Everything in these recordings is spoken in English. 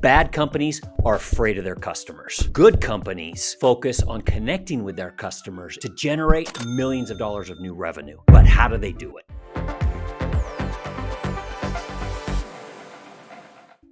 Bad companies are afraid of their customers. Good companies focus on connecting with their customers to generate millions of dollars of new revenue. But how do they do it?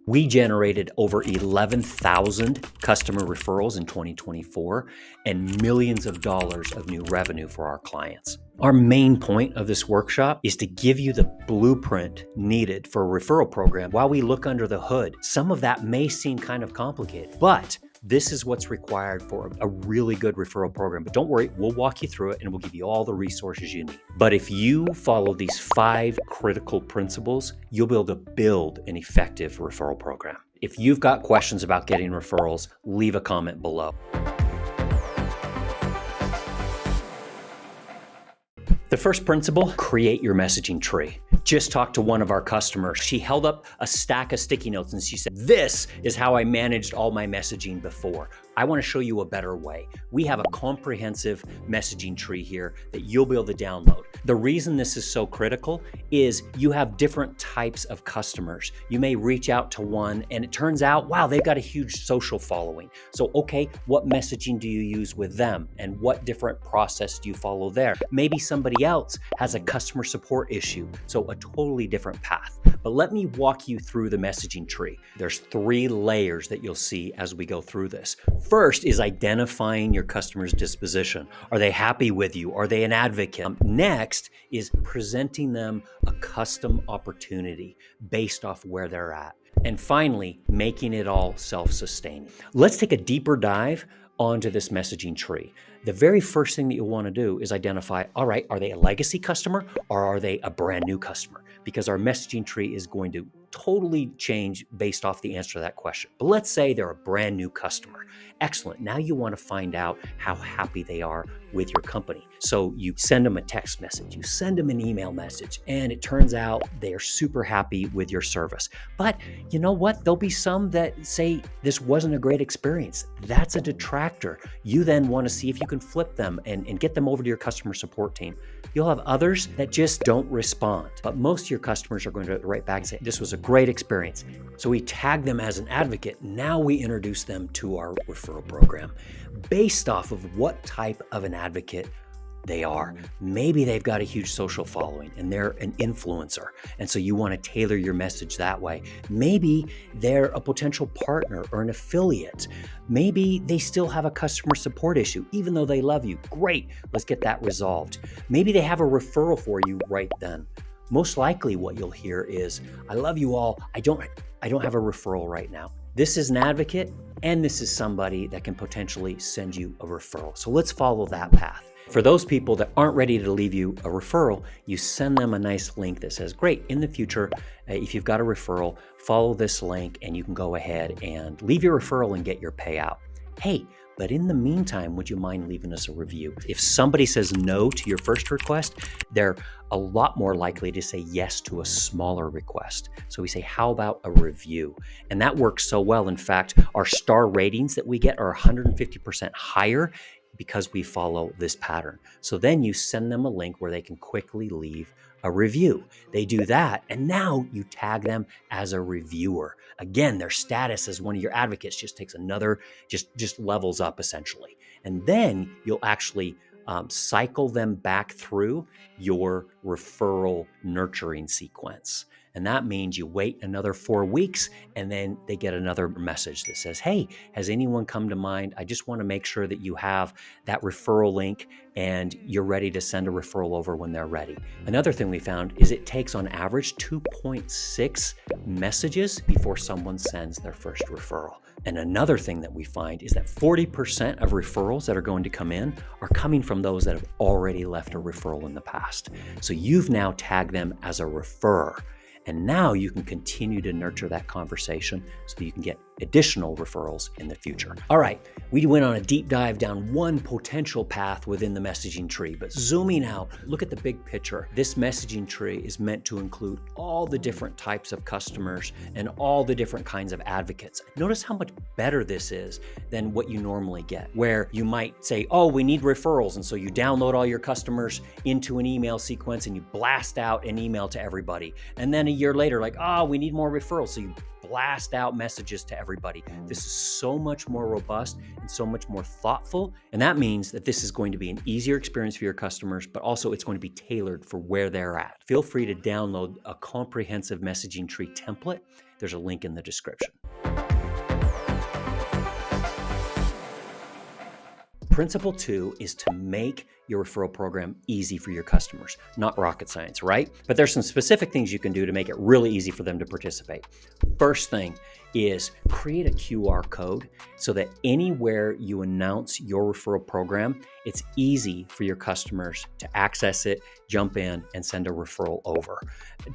We generated over 11,000 customer referrals in 2024 and millions of dollars of new revenue for our clients. Our main point of this workshop is to give you the blueprint needed for a referral program while we look under the hood. Some of that may seem kind of complicated, but this is what's required for a really good referral program. But don't worry, we'll walk you through it and we'll give you all the resources you need. But if you follow these 5 critical principles, you'll be able to build an effective referral program. If you've got questions about getting referrals, leave a comment below. The first principle, create your messaging tree. Just talked to one of our customers. She held up a stack of sticky notes and she said, "This is how I managed all my messaging before. I want to show you a better way." We have a comprehensive messaging tree here that you'll be able to download. The reason this is so critical is you have different types of customers. You may reach out to one and it turns out, wow, they've got a huge social following. So, okay, what messaging do you use with them? And what different process do you follow there? Maybe somebody else has a customer support issue, so a totally different path. But let me walk you through the messaging tree. There's 3 layers that you'll see as we go through this. First is identifying your customer's disposition. Are they happy with you? Are they an advocate? Next is presenting them a custom opportunity based off where they're at. And finally, making it all self-sustaining. Let's take a deeper dive onto this messaging tree. The very first thing that you'll want to do is identify, all right, are they a legacy customer or are they a brand new customer? Because our messaging tree is going to totally change based off the answer to that question. But let's say they're a brand new customer. Excellent. Now you want to find out how happy they are with your company. So you send them a text message, you send them an email message, and it turns out they are super happy with your service. But you know what? There'll be some that say this wasn't a great experience. That's a detractor. You then want to see if you can flip them and get them over to your customer support team. You'll have others that just don't respond. But most of your customers are going to write back and say, this was a great experience. So we tag them as an advocate. Now we introduce them to our referral program based off of what type of an advocate they are. Maybe they've got a huge social following and they're an influencer. And so you want to tailor your message that way. Maybe they're a potential partner or an affiliate. Maybe they still have a customer support issue, even though they love you. Great, let's get that resolved. Maybe they have a referral for you right then. Most likely what you'll hear is, I love you all. I don't have a referral right now. This is an advocate and this is somebody that can potentially send you a referral. So let's follow that path. For those people that aren't ready to leave you a referral, you send them a nice link that says, great, in the future, if you've got a referral, follow this link and you can go ahead and leave your referral and get your payout. Hey, but in the meantime, would you mind leaving us a review? If somebody says no to your first request, they're a lot more likely to say yes to a smaller request. So we say, how about a review? And that works so well. In fact, our star ratings that we get are 150% higher because we follow this pattern. So then you send them a link where they can quickly leave a review. They do that, and now you tag them as a reviewer. Again, their status as one of your advocates just takes another, just levels up essentially. And then you'll actually cycle them back through your referral nurturing sequence. And that means you wait another 4 weeks and then they get another message that says, hey, has anyone come to mind? I just want to make sure that you have that referral link and you're ready to send a referral over when they're ready. Another thing we found is it takes on average 2.6 messages before someone sends their first referral. And another thing that we find is that 40% of referrals that are going to come in are coming from those that have already left a referral in the past. So you've now tagged them as a referrer. And now you can continue to nurture that conversation so that you can get additional referrals in the future. All right, we went on a deep dive down one potential path within the messaging tree, but zooming out, look at the big picture. This messaging tree is meant to include all the different types of customers and all the different kinds of advocates. Notice how much better this is than what you normally get, where you might say, oh, we need referrals. And so you download all your customers into an email sequence and you blast out an email to everybody. And then a year later, like, oh, we need more referrals. So you blast out messages to everybody. This is so much more robust and so much more thoughtful. And that means that this is going to be an easier experience for your customers, but also it's going to be tailored for where they're at. Feel free to download a comprehensive messaging tree template. There's a link in the description. Principle 2 is to make your referral program easy for your customers. Not rocket science, right? But there's some specific things you can do to make it really easy for them to participate. First thing is create a QR code so that anywhere you announce your referral program, it's easy for your customers to access it, jump in, and send a referral over.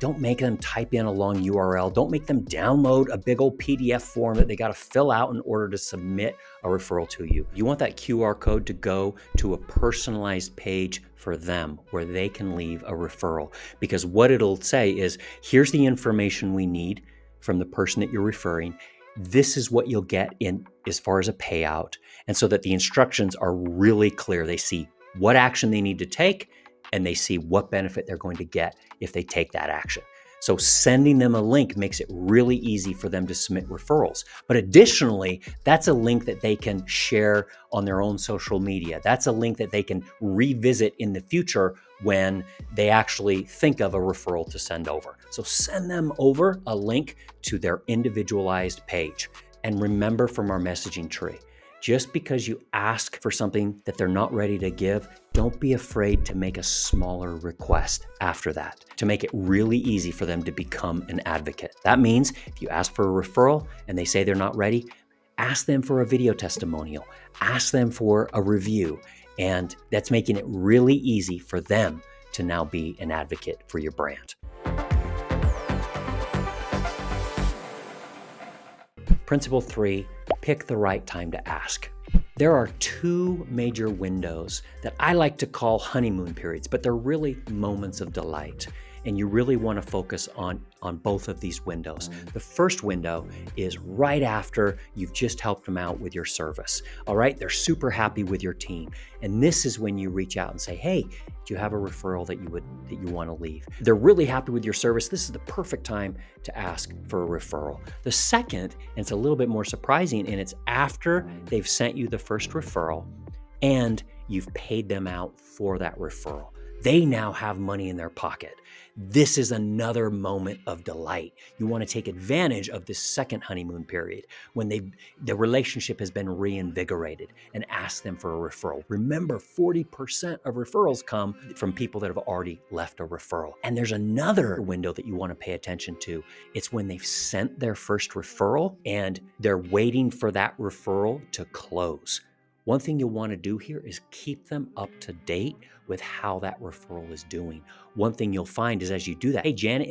Don't make them type in a long URL. Don't make them download a big old PDF form that they got to fill out in order to submit a referral to you. You want that QR code to go to a personalized page for them where they can leave a referral, because what it'll say is, here's the information we need from the person that you're referring. This is what you'll get in as far as a payout. And so that the instructions are really clear. They see what action they need to take and they see what benefit they're going to get if they take that action. So sending them a link makes it really easy for them to submit referrals. But additionally, that's a link that they can share on their own social media. That's a link that they can revisit in the future when they actually think of a referral to send over. So send them over a link to their individualized page. And remember from our messaging tree, just because you ask for something that they're not ready to give, don't be afraid to make a smaller request after that to make it really easy for them to become an advocate. That means if you ask for a referral and they say they're not ready, ask them for a video testimonial, ask them for a review, and that's making it really easy for them to now be an advocate for your brand. Principle 3, pick the right time to ask. There are two major windows that I like to call honeymoon periods, but they're really moments of delight. And you really want to focus on both of these windows. The first window is right after you've just helped them out with your service. All right, they're super happy with your team. And this is when you reach out and say, hey, do you have a referral that you want to leave? They're really happy with your service. This is the perfect time to ask for a referral. The second, and it's a little bit more surprising, and it's after they've sent you the first referral and you've paid them out for that referral. They now have money in their pocket. This is another moment of delight. You want to take advantage of this second honeymoon period when the relationship has been reinvigorated, and ask them for a referral. Remember, 40% of referrals come from people that have already left a referral. And there's another window that you want to pay attention to. It's when they've sent their first referral and they're waiting for that referral to close. One thing you'll want to do here is keep them up to date with how that referral is doing. One thing you'll find is as you do that, hey, Janet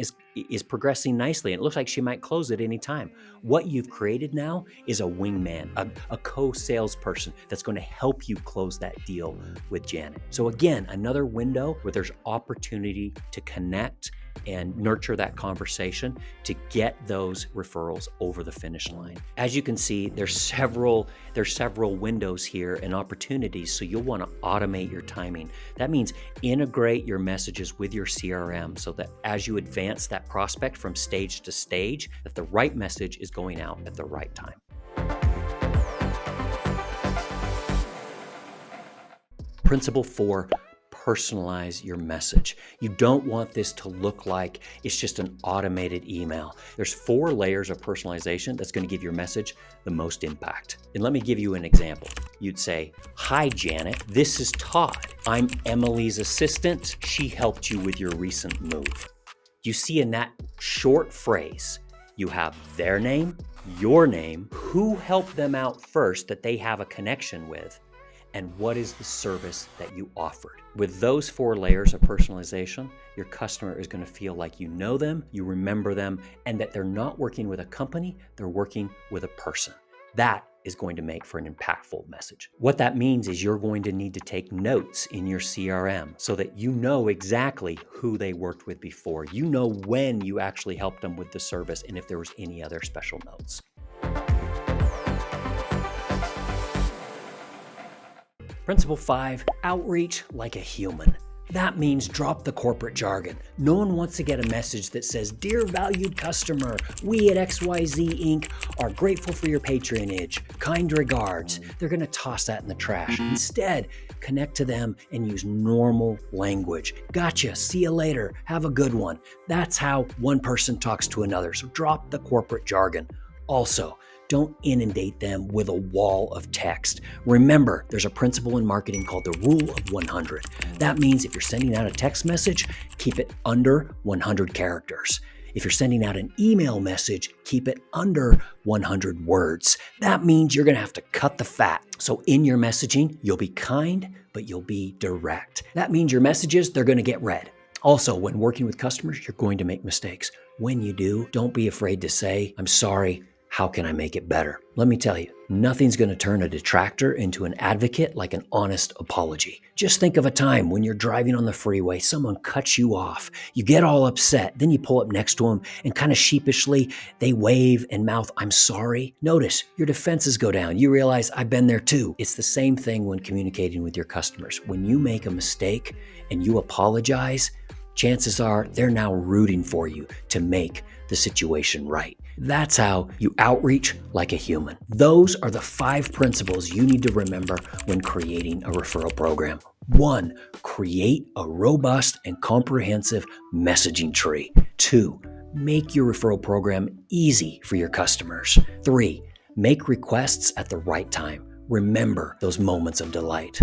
is progressing nicely and it looks like she might close at any time. What you've created now is a wingman, a co-salesperson that's going to help you close that deal with Janet. So again, another window where there's opportunity to connect and nurture that conversation to get those referrals over the finish line. As you can see, there's several windows here and opportunities, so you'll want to automate your timing. That means integrate your messages with your CRM so that as you advance that prospect from stage to stage, that the right message is going out at the right time. Principle 4, personalize your message. You don't want this to look like it's just an automated email. There's 4 layers of personalization that's going to give your message the most impact. And let me give you an example. You'd say, hi, Janet, this is Todd. I'm Emily's assistant. She helped you with your recent move. You see in that short phrase, you have their name, your name, who helped them out first that they have a connection with, and what is the service that you offered. With those 4 layers of personalization, your customer is going to feel like you know them, you remember them, and that they're not working with a company, they're working with a person. That is going to make for an impactful message. What that means is you're going to need to take notes in your CRM so that you know exactly who they worked with before. You know when you actually helped them with the service and if there was any other special notes. Principle 5, outreach like a human. That means drop the corporate jargon. No one wants to get a message that says, "Dear valued customer, we at XYZ Inc. are grateful for your patronage. Kind regards." They're going to toss that in the trash. Instead, connect to them and use normal language. Gotcha. See you later. Have a good one. That's how one person talks to another. So drop the corporate jargon. Also, don't inundate them with a wall of text. Remember, there's a principle in marketing called the rule of 100. That means if you're sending out a text message, keep it under 100 characters. If you're sending out an email message, keep it under 100 words. That means you're going to have to cut the fat. So in your messaging, you'll be kind, but you'll be direct. That means your messages, they're going to get read. Also, when working with customers, you're going to make mistakes. When you do, don't be afraid to say, "I'm sorry. How can I make it better?" Let me tell you, nothing's going to turn a detractor into an advocate like an honest apology. Just think of a time when you're driving on the freeway, someone cuts you off, you get all upset, then you pull up next to them and kind of sheepishly, they wave and mouth, "I'm sorry." Notice your defenses go down. You realize, I've been there too. It's the same thing when communicating with your customers. When you make a mistake and you apologize, chances are they're now rooting for you to make the situation right. That's how you outreach like a human. Those are the 5 principles you need to remember when creating a referral program. 1, create a robust and comprehensive messaging tree. 2, make your referral program easy for your customers. 3, make requests at the right time. Remember those moments of delight.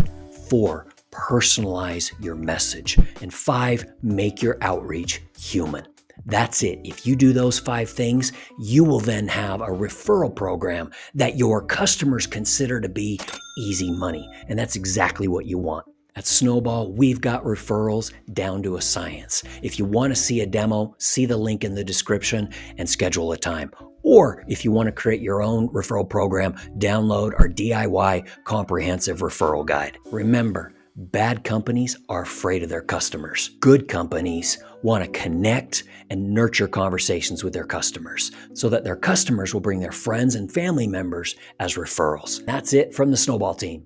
4, personalize your message. And 5, make your outreach human. That's it. If you do those 5 things, you will then have a referral program that your customers consider to be easy money. And that's exactly what you want. At Snowball, we've got referrals down to a science. If you want to see a demo, see the link in the description and schedule a time. Or if you want to create your own referral program, download our DIY comprehensive referral guide. Remember, bad companies are afraid of their customers. Good companies want to connect and nurture conversations with their customers so that their customers will bring their friends and family members as referrals. That's it from the Snowball team.